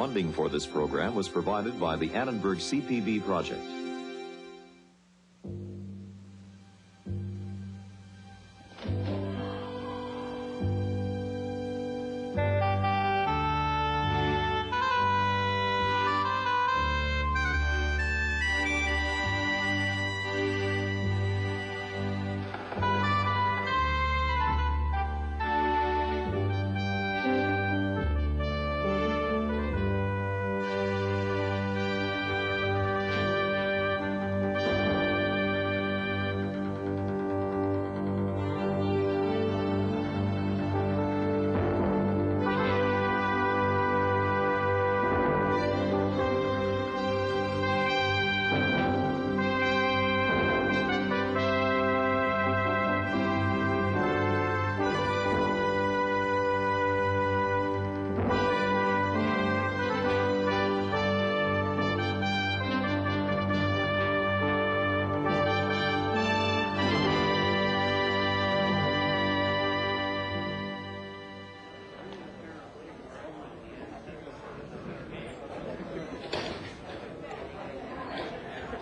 funding for this program was provided by the Annenberg CPB project.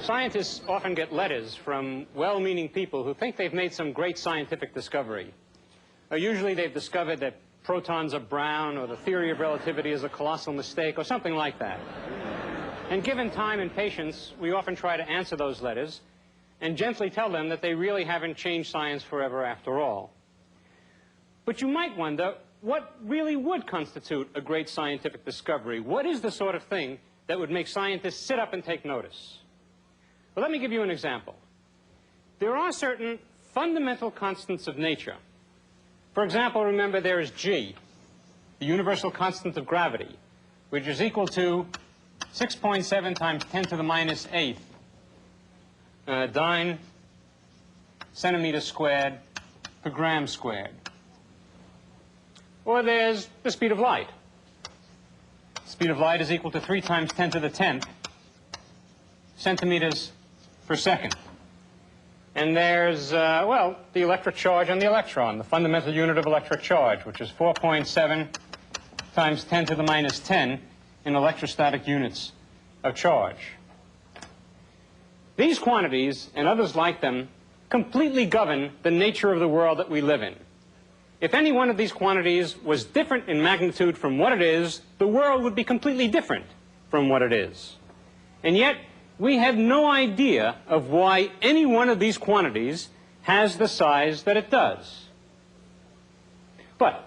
Scientists often get letters from well-meaning people who think they've made some great scientific discovery. Usually they've discovered that protons are brown, or the theory of relativity is a colossal mistake, or something like that. And given time and patience, we often try to answer those letters and gently tell them that they really haven't changed science forever after all. But you might wonder, what really would constitute a great scientific discovery? What is the sort of thing that would make scientists sit up and take notice? Well, let me give you an example. There are certain fundamental constants of nature. For example, remember there is G, the universal constant of gravity, which is equal to 6.7 times 10 to the minus 8 dyne centimeters squared per gram squared. Or there's the speed of light. The speed of light is equal to 3 times 10 to the 10th centimeters per second. And there's, well, the electric charge on the electron, the fundamental unit of electric charge, which is 4.7 times 10 to the minus 10 in electrostatic units of charge. These quantities, and others like them, completely govern the nature of the world that we live in. If any one of these quantities was different in magnitude from what it is, the world would be completely different from what it is. And yet, we have no idea of why any one of these quantities has the size that it does. But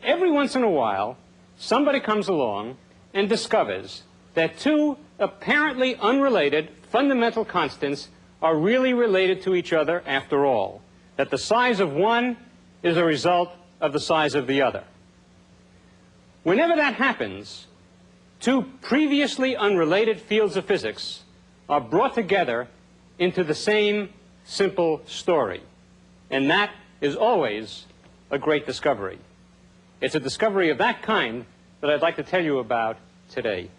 every once in a while, somebody comes along and discovers that two apparently unrelated fundamental constants are really related to each other after all, that the size of one is a result of the size of the other. Whenever that happens, two previously unrelated fields of physics are brought together into the same simple story. And that is always a great discovery. It's a discovery of that kind that I'd like to tell you about today.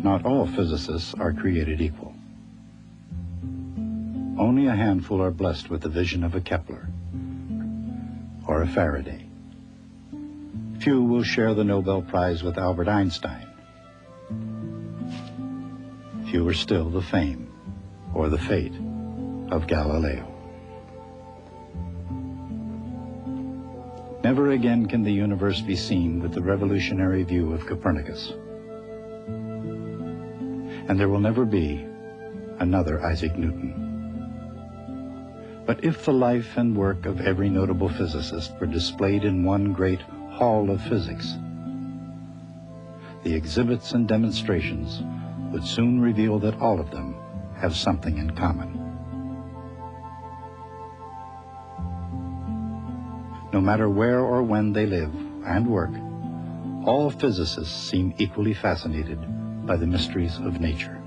Not all physicists are created equal. Only a handful are blessed with the vision of a Kepler or a Faraday. Few will share the Nobel Prize with Albert Einstein. Fewer still the fame or the fate of Galileo. Never again can the universe be seen with the revolutionary view of Copernicus. And there will never be another Isaac Newton. But if the life and work of every notable physicist were displayed in one great hall of physics, the exhibits and demonstrations would soon reveal that all of them have something in common. No matter where or when they live and work, all physicists seem equally fascinated by the mysteries of nature.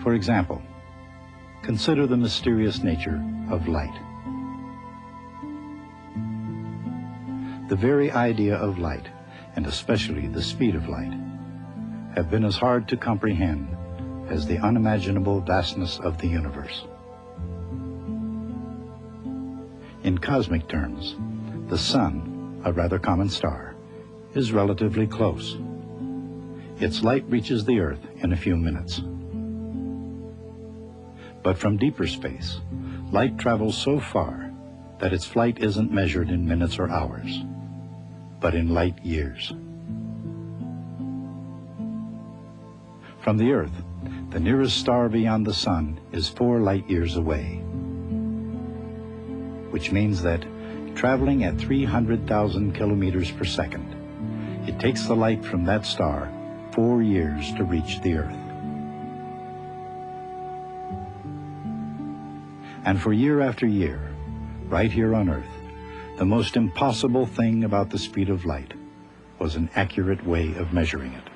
For example, consider the mysterious nature of light. The very idea of light, and especially the speed of light, have been as hard to comprehend as the unimaginable vastness of the universe. In cosmic terms, the Sun, a rather common star, is relatively close. Its light reaches the Earth in a few minutes. But from deeper space, light travels so far that its flight isn't measured in minutes or hours, but in light years. From the Earth, the nearest star beyond the Sun is 4 light years away, which means that, traveling at 300,000 kilometers per second, it takes the light from that star 4 years to reach the Earth. And for year after year, right here on Earth, the most impossible thing about the speed of light was an accurate way of measuring it.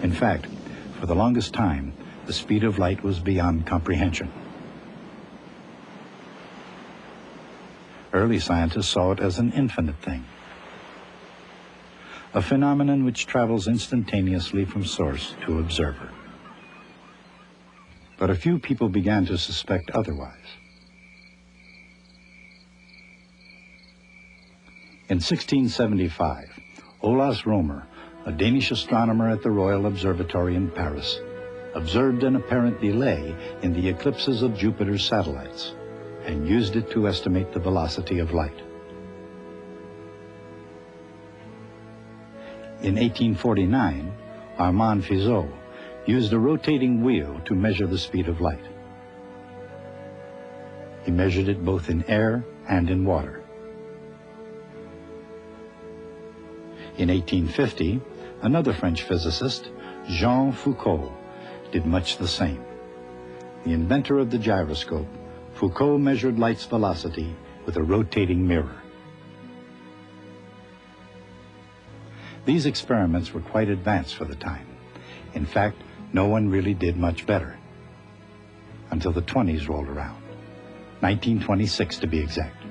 In fact, for the longest time, the speed of light was beyond comprehension. Early scientists saw it as an infinite thing, a phenomenon which travels instantaneously from source to observer. But a few people began to suspect otherwise. In 1675, Olaus Rømer, a Danish astronomer at the Royal Observatory in Paris, observed an apparent delay in the eclipses of Jupiter's satellites and used it to estimate the velocity of light. In 1849, Armand Fizeau used a rotating wheel to measure the speed of light. He measured it both in air and in water. In 1850, another French physicist, Jean Foucault, did much the same. The inventor of the gyroscope, Foucault measured light's velocity with a rotating mirror. These experiments were quite advanced for the time. In fact, no one really did much better until the 20s rolled around, 1926 to be exact.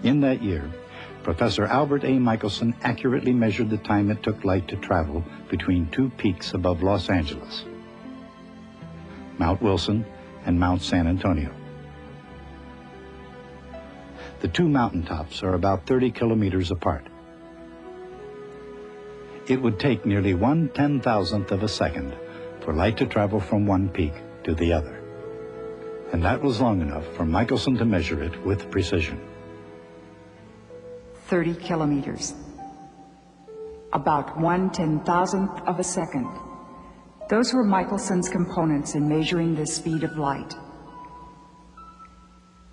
In that year, Professor Albert A. Michelson accurately measured the time it took light to travel between 2 peaks above Los Angeles, Mount Wilson and Mount San Antonio. The 2 mountaintops are about 30 kilometers apart. It would take nearly 1/10,000th of a second for light to travel from one peak to the other. And that was long enough for Michelson to measure it with precision. 30 kilometers. About 1/10,000th of a second. Those were Michelson's components in measuring the speed of light.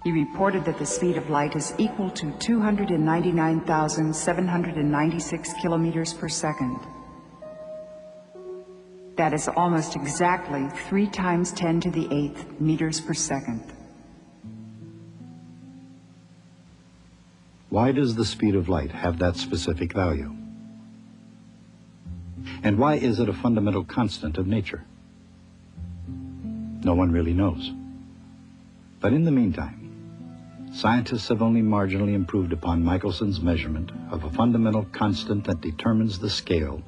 He reported that the speed of light is equal to 299,796 kilometers per second. That is almost exactly 3 times 10 to the 8th meters per second. Why does the speed of light have that specific value? And why is it a fundamental constant of nature? No one really knows. But in the meantime, scientists have only marginally improved upon Michelson's measurement of a fundamental constant that determines the scale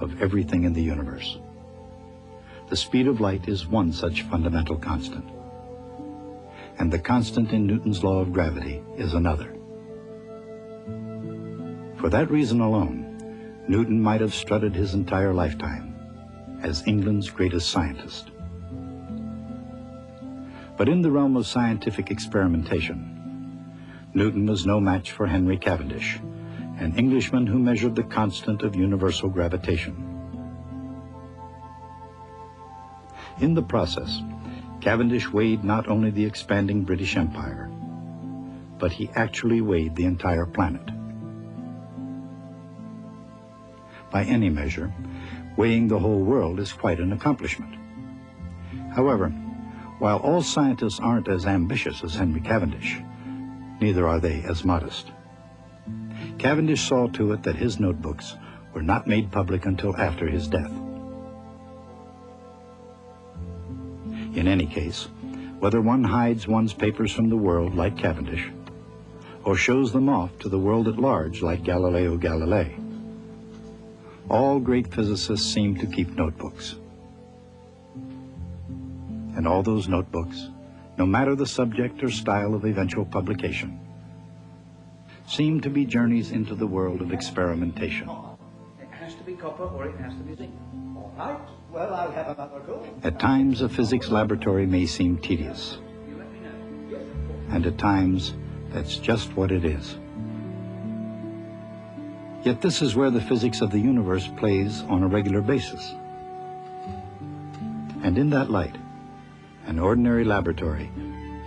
of everything in the universe. The speed of light is one such fundamental constant. And the constant in Newton's law of gravity is another. For that reason alone, Newton might have strutted his entire lifetime as England's greatest scientist. But in the realm of scientific experimentation, Newton was no match for Henry Cavendish, an Englishman who measured the constant of universal gravitation. In the process, Cavendish weighed not only the expanding British Empire, but he actually weighed the entire planet. By any measure, weighing the whole world is quite an accomplishment. However, while all scientists aren't as ambitious as Henry Cavendish, neither are they as modest. Cavendish saw to it that his notebooks were not made public until after his death. In any case, whether one hides one's papers from the world like Cavendish, or shows them off to the world at large like Galileo Galilei, all great physicists seem to keep notebooks. and all those notebooks, no matter the subject or style of eventual publication, seem to be journeys into the world of experimentation. It has to be copper or it has to be zinc. All right, well, I'll have another go. At times, a physics laboratory may seem tedious, You let me know. Yes, of course. and at times, that's just what it is. Yet this is where the physics of the universe plays on a regular basis. And in that light, an ordinary laboratory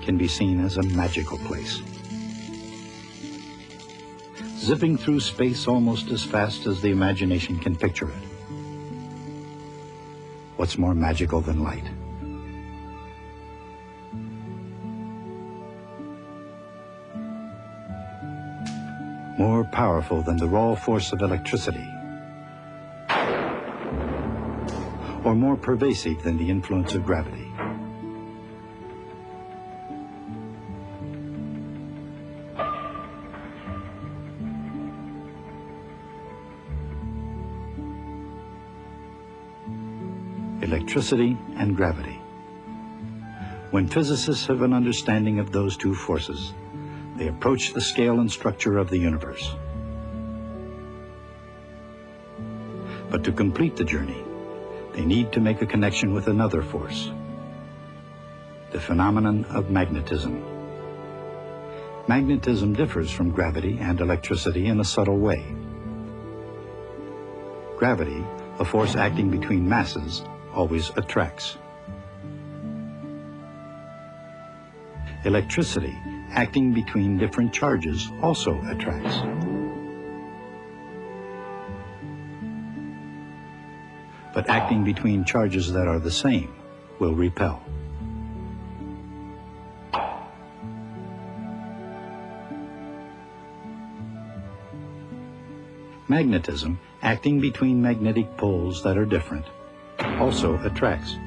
can be seen as a magical place. Zipping through space almost as fast as the imagination can picture it. What's more magical than light? More powerful than the raw force of electricity? Or more pervasive than the influence of gravity? Electricity and gravity. When physicists have an understanding of those two forces, they approach the scale and structure of the universe. But to complete the journey, they need to make a connection with another force, the phenomenon of magnetism. Magnetism differs from gravity and electricity in a subtle way. Gravity, a force acting between masses, always attracts. Electricity, acting between different charges, also attracts. But acting between charges that are the same will repel. Magnetism, acting between magnetic poles that are different, also attracts.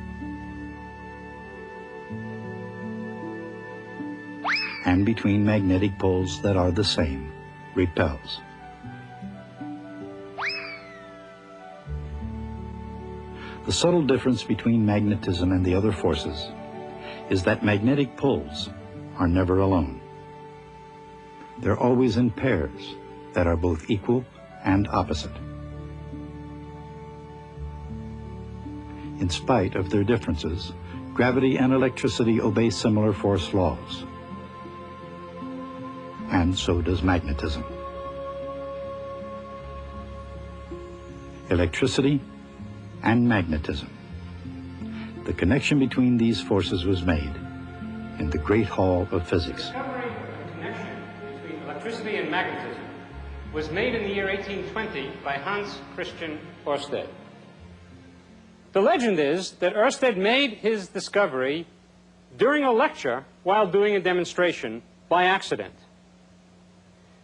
And between magnetic poles that are the same, repels. The subtle difference between magnetism and the other forces is that magnetic poles are never alone. They're always in pairs that are both equal and opposite. In spite of their differences, gravity and electricity obey similar force laws. And so does magnetism. Electricity and magnetism. The connection between these forces was made in the Great Hall of Physics. The discovery of the connection between electricity and magnetism was made in the year 1820 by Hans Christian Ørsted. The legend is that Ørsted made his discovery during a lecture while doing a demonstration by accident.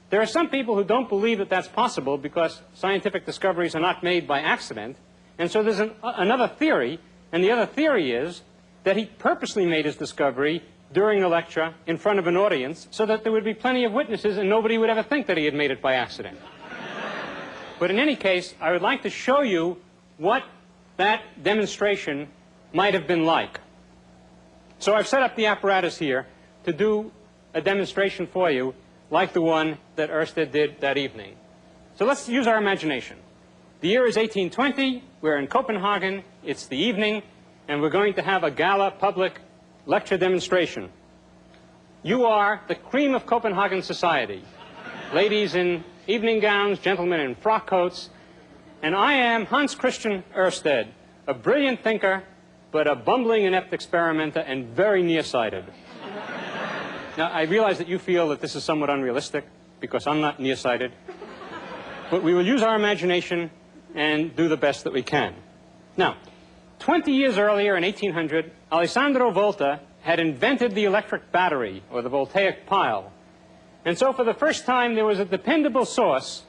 There are some people who don't believe that that's possible because scientific discoveries are not made by accident, and so there's another theory, and the other theory is that he purposely made his discovery during a lecture in front of an audience so that there would be plenty of witnesses and nobody would ever think that he had made it by accident. But in any case, I would like to show you what that demonstration might have been like. So I've set up the apparatus here to do a demonstration for you like the one that Ørsted did that evening. So let's use our imagination. The year is 1820, we're in Copenhagen, it's the evening, and we're going to have a gala public lecture demonstration. You are the cream of Copenhagen society. Ladies in evening gowns, gentlemen in frock coats, and I am Hans Christian Ørsted, a brilliant thinker, but a bumbling, inept experimenter and very nearsighted. Now, I realize that you feel that this is somewhat unrealistic, because I'm not nearsighted. But we will use our imagination and do the best that we can. Now, 20 years earlier, in 1800, Alessandro Volta had invented the electric battery, or the voltaic pile. And so for the first time, there was a dependable source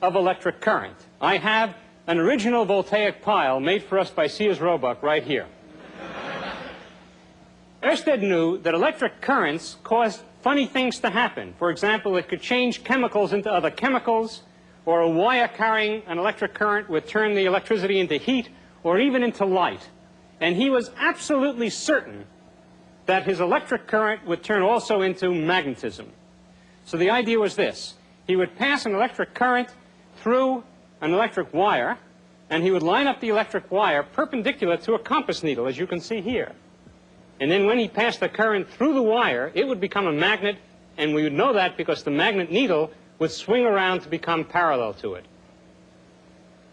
of electric current. I have an original voltaic pile made for us by Sears Roebuck right here. Ørsted knew that electric currents caused funny things to happen. For example, it could change chemicals into other chemicals, or a wire carrying an electric current would turn the electricity into heat or even into light. And he was absolutely certain that his electric current would turn also into magnetism. So the idea was this. He would pass an electric current through an electric wire, and he would line up the electric wire perpendicular to a compass needle, as you can see here. And then when he passed the current through the wire, it would become a magnet, and we would know that because the magnet needle would swing around to become parallel to it.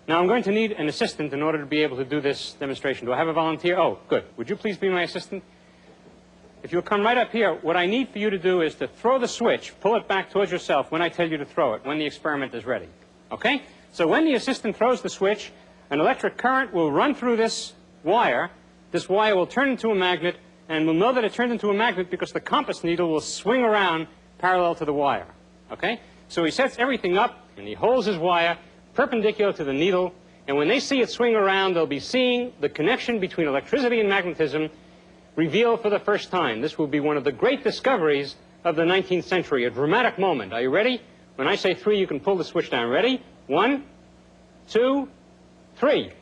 Now, I'm going to need an assistant in order to be able to do this demonstration. Do I have a volunteer? Oh, good. Would you please be my assistant? If you'll come right up here, what I need for you to do is to throw the switch, pull it back towards yourself when I tell you to throw it, when the experiment is ready. Okay? So when the assistant throws the switch, an electric current will run through this wire. This wire will turn into a magnet, and we'll know that it turned into a magnet because the compass needle will swing around parallel to the wire. Okay? So he sets everything up, and he holds his wire perpendicular to the needle, and when they see it swing around, they'll be seeing the connection between electricity and magnetism revealed for the first time. This will be one of the great discoveries of the 19th century, a dramatic moment. Are you ready? When I say 3, you can pull the switch down. Ready? 1, 2, 3.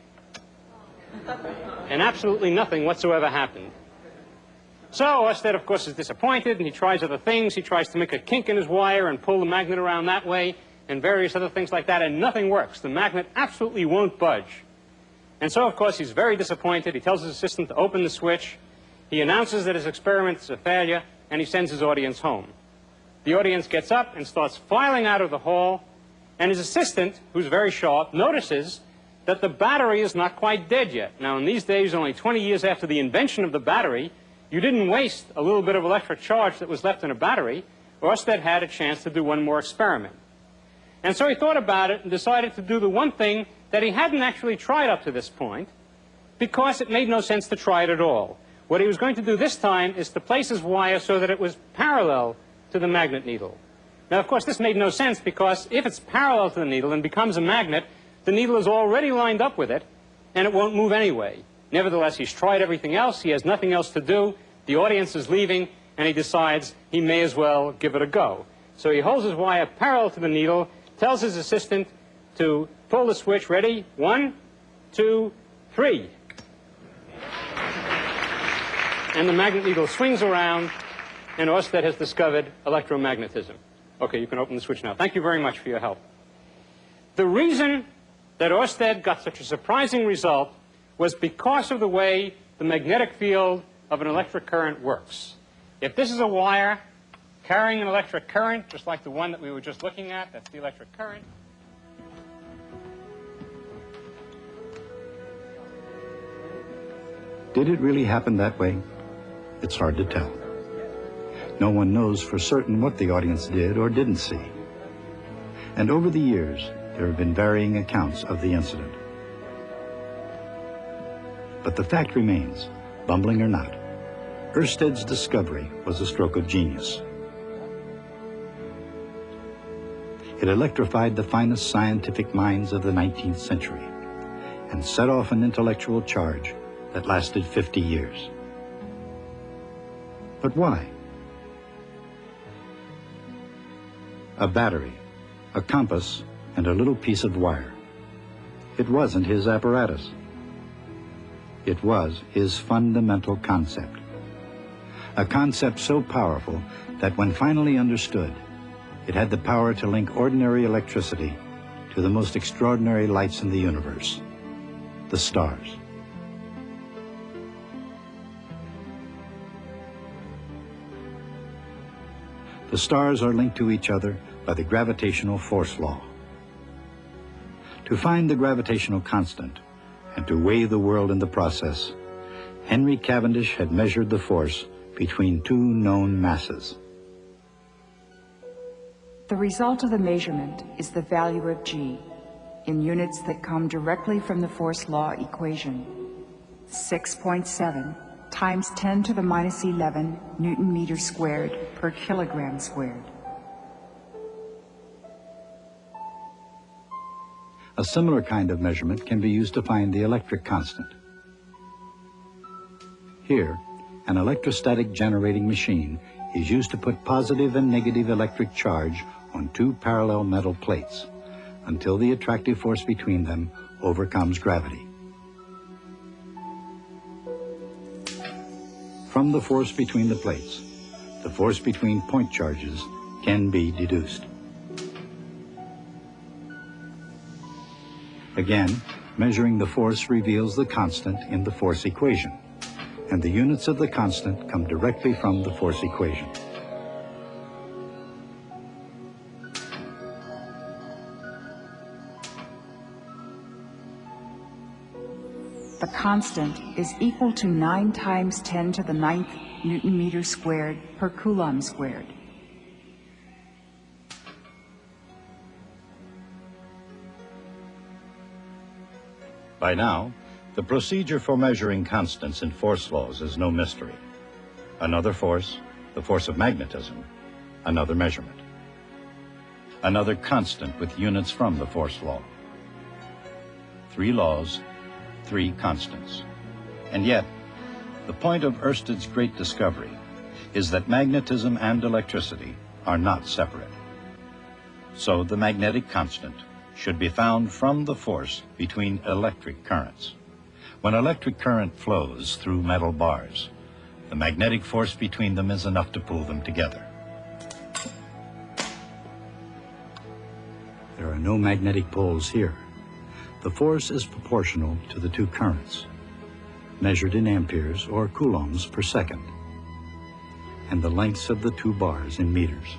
And absolutely nothing whatsoever happened. So Oersted, of course, is disappointed, and he tries other things. He tries to make a kink in his wire and pull the magnet around that way, and various other things like that, and nothing works. The magnet absolutely won't budge. And so, of course, he's very disappointed. He tells his assistant to open the switch. He announces that his experiment is a failure, and he sends his audience home. The audience gets up and starts filing out of the hall, and his assistant, who's very sharp, notices that the battery is not quite dead yet. Now, in these days, only 20 years after the invention of the battery, you didn't waste a little bit of electric charge that was left in a battery. Oersted had a chance to do one more experiment. And so he thought about it and decided to do the one thing that he hadn't actually tried up to this point, because it made no sense to try it at all. What he was going to do this time is to place his wire so that it was parallel to the magnet needle. Now, of course, this made no sense, because if it's parallel to the needle and becomes a magnet, the needle is already lined up with it, and it won't move anyway. Nevertheless, he's tried everything else. He has nothing else to do. The audience is leaving, and he decides he may as well give it a go. So he holds his wire parallel to the needle, tells his assistant to pull the switch. Ready? 1, 2, 3. And the magnet needle swings around, and Oersted has discovered electromagnetism. Okay, you can open the switch now. Thank you very much for your help. The reason that Oersted got such a surprising result was because of the way the magnetic field of an electric current works. If this is a wire carrying an electric current, just like the one that we were just looking at, that's the electric current. Did it really happen that way? It's hard to tell. No one knows for certain what the audience did or didn't see. And over the years, there have been varying accounts of the incident. But the fact remains, bumbling or not, Oersted's discovery was a stroke of genius. It electrified the finest scientific minds of the 19th century and set off an intellectual charge that lasted 50 years. But why? A battery, a compass, and a little piece of wire. It wasn't his apparatus. It was his fundamental concept. A concept so powerful that when finally understood, it had the power to link ordinary electricity to the most extraordinary lights in the universe, the stars. The stars are linked to each other by the gravitational force law. To find the gravitational constant and to weigh the world in the process, Henry Cavendish had measured the force between two known masses. The result of the measurement is the value of G in units that come directly from the force law equation. 6.7 times 10 to the minus 11 Newton meters squared per kilogram squared. A similar kind of measurement can be used to find the electric constant. Here, an electrostatic generating machine is used to put positive and negative electric charge on two parallel metal plates until the attractive force between them overcomes gravity. From from the force between the plates, the force between point charges can be deduced. Again, measuring the force reveals the constant in the force equation, and the units of the constant come directly from the force equation. The constant is equal to 9 times 10 to the 9th Newton meter squared per Coulomb squared. By now, the procedure for measuring constants in force laws is no mystery. Another force, the force of magnetism, another measurement. Another constant with units from the force law. 3 laws, 3 constants. And yet, the point of Oersted's great discovery is that magnetism and electricity are not separate. So the magnetic constant should be found from the force between electric currents. When electric current flows through metal bars, the magnetic force between them is enough to pull them together. There are no magnetic poles here. The force is proportional to the 2 currents, measured in amperes or coulombs per second, and the lengths of the 2 bars in meters.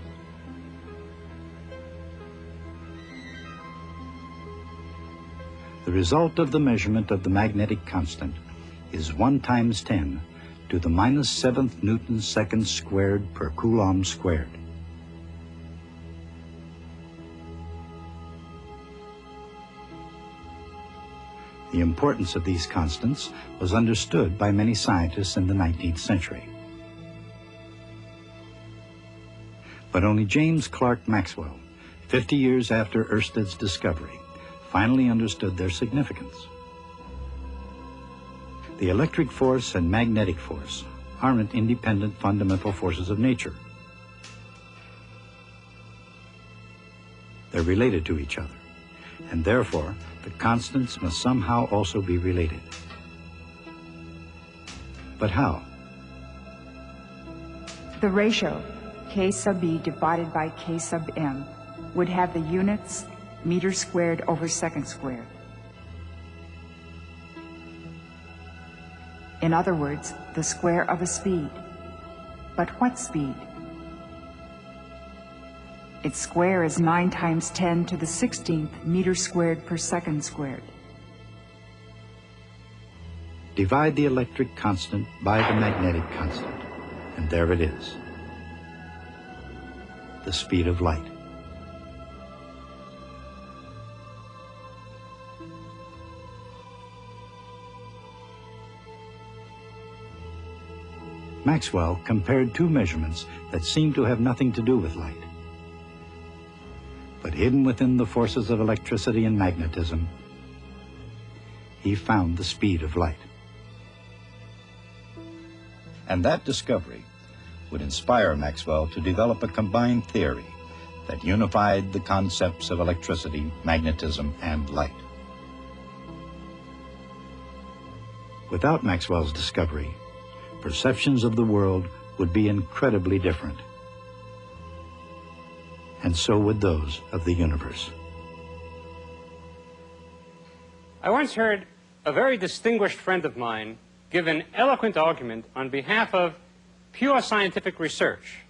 The result of the measurement of the magnetic constant is 1 times 10 to the minus 7th Newton second squared per Coulomb squared. The importance of these constants was understood by many scientists in the 19th century. But only James Clerk Maxwell, 50 years after Oersted's discovery, finally understood their significance. The electric force and magnetic force aren't independent fundamental forces of nature. They're related to each other, and therefore the constants must somehow also be related. But how? The ratio K sub E divided by K sub M would have the units meter squared over second squared. In other words, the square of a speed. But what speed? Its square is 9 times 10 to the 16th meter squared per second squared. Divide the electric constant by the magnetic constant, and there it is. The speed of light. Maxwell compared 2 measurements that seemed to have nothing to do with light. But hidden within the forces of electricity and magnetism, he found the speed of light. And that discovery would inspire Maxwell to develop a combined theory that unified the concepts of electricity, magnetism, and light. Without Maxwell's discovery, perceptions of the world would be incredibly different. And so would those of the universe. I once heard a very distinguished friend of mine give an eloquent argument on behalf of pure scientific research.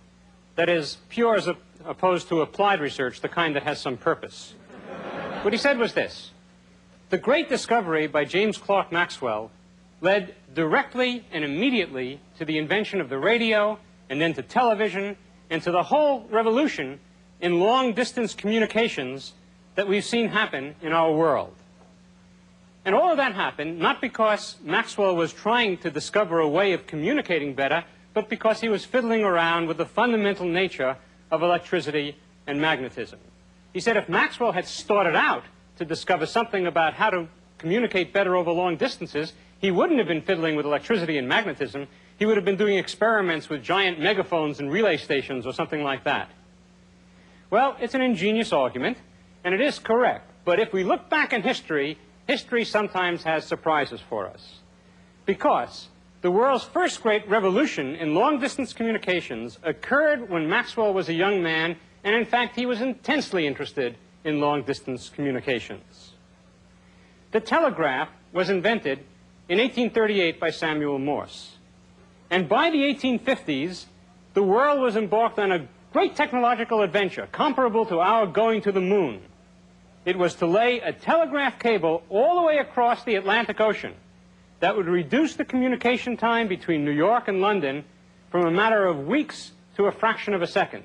That is, pure as opposed to applied research, the kind that has some purpose. What he said was this: the great discovery by James Clerk Maxwell led directly and immediately to the invention of the radio, and then to television, and to the whole revolution in long-distance communications that we've seen happen in our world. And all of that happened not because Maxwell was trying to discover a way of communicating better, but because he was fiddling around with the fundamental nature of electricity and magnetism. He said if Maxwell had started out to discover something about how to communicate better over long distances, he wouldn't have been fiddling with electricity and magnetism. He would have been doing experiments with giant megaphones and relay stations or something like that. Well, it's an ingenious argument, and it is correct. But if we look back in history, history sometimes has surprises for us. Because the world's first great revolution in long-distance communications occurred when Maxwell was a young man, and in fact he was intensely interested in long-distance communications. The telegraph was invented in 1838 by Samuel Morse. And by the 1850s, the world was embarked on a great technological adventure comparable to our going to the moon. It was to lay a telegraph cable all the way across the Atlantic Ocean that would reduce the communication time between New York and London from a matter of weeks to a fraction of a second.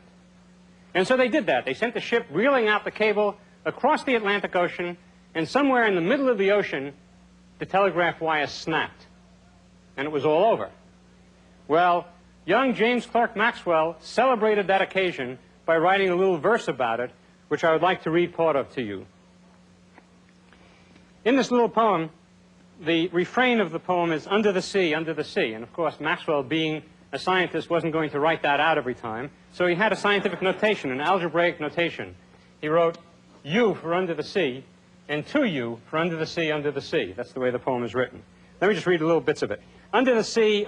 And so they did that. They sent the ship reeling out the cable across the Atlantic Ocean, and somewhere in the middle of the ocean, the telegraph wire snapped, and it was all over. Well, young James Clerk Maxwell celebrated that occasion by writing a little verse about it, which I would like to read part of to you. In this little poem, the refrain of the poem is under the sea, under the sea. And of course, Maxwell, being a scientist, wasn't going to write that out every time. So he had a scientific notation, an algebraic notation. He wrote U for under the sea, and 2U for under the sea, under the sea. That's the way the poem is written. Let me just read little bits of it. Under the sea,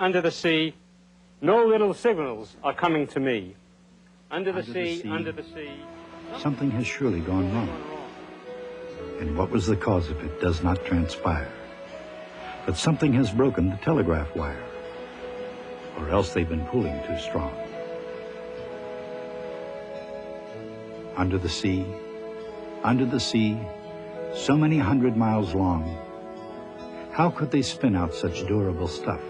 no little signals are coming to me. Under the sea, under the sea. Something has surely gone wrong. And what was the cause of it does not transpire. But something has broken the telegraph wire, or else they've been pulling too strong. Under the sea, so many 100 miles long, how could they spin out such durable stuff?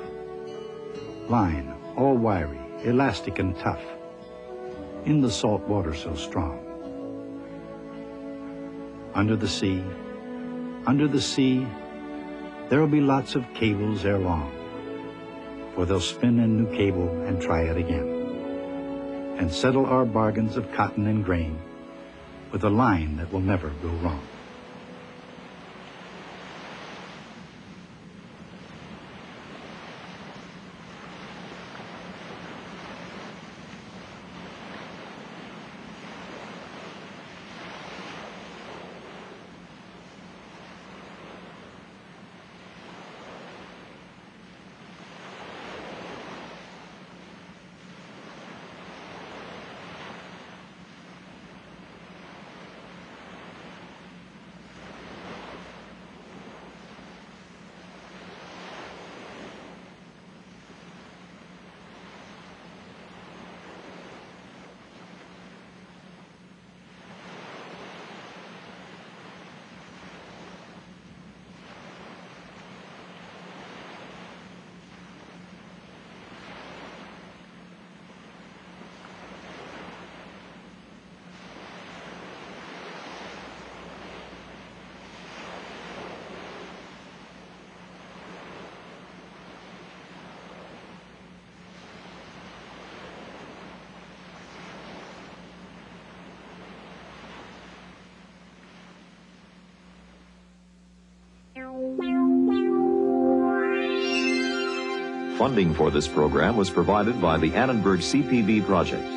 Line, all wiry, elastic and tough, in the salt water so strong. Under the sea, there'll be lots of cables ere long, for they'll spin a new cable and try it again, and settle our bargains of cotton and grain with a line that will never go wrong. Funding for this program was provided by the Annenberg CPB project.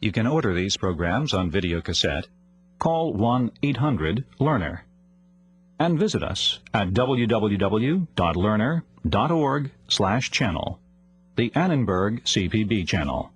You can order these programs on videocassette. Call 1-800-LEARNER and visit us at www.learner.org/channel, the Annenberg CPB channel.